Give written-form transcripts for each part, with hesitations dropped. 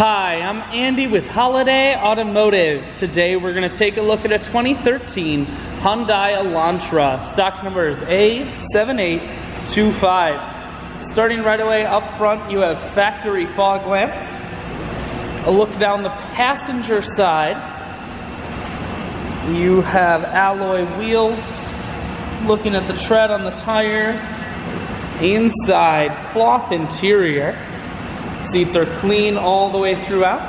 Hi, I'm Andy with Holiday Automotive. Today we're going to take a look at a 2013 Hyundai Elantra. Stock number is A7825. Starting right away up front, you have factory fog lamps. A look down the passenger side, you have alloy wheels. Looking at the tread on the tires. Inside, cloth interior. Seats are clean all the way throughout.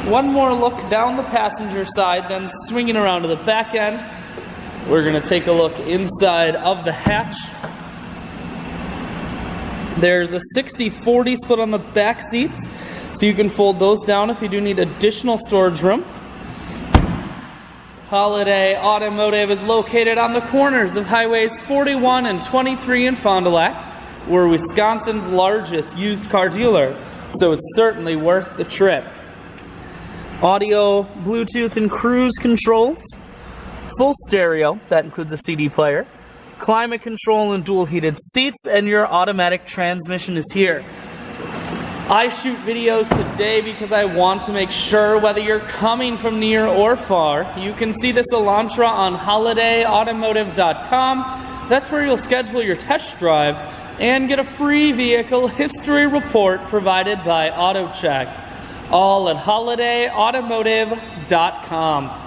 One more look down the passenger side, then swinging around to the back end. We're going to take a look inside of the hatch. There's a 60-40 split on the back seats, so you can fold those down if you do need additional storage room. Holiday Automotive is located on the corners of highways 41 and 23 in Fond du Lac. We're Wisconsin's largest used car dealer, so it's certainly worth the trip. Audio, Bluetooth, and cruise controls. Full stereo, that includes a CD player. Climate control and dual heated seats, and your automatic transmission is here. I shoot videos today because I want to make sure whether you're coming from near or far, you can see this Elantra on holidayautomotive.com. That's where you'll schedule your test drive and get a free vehicle history report provided by AutoCheck. All at holidayautomotive.com.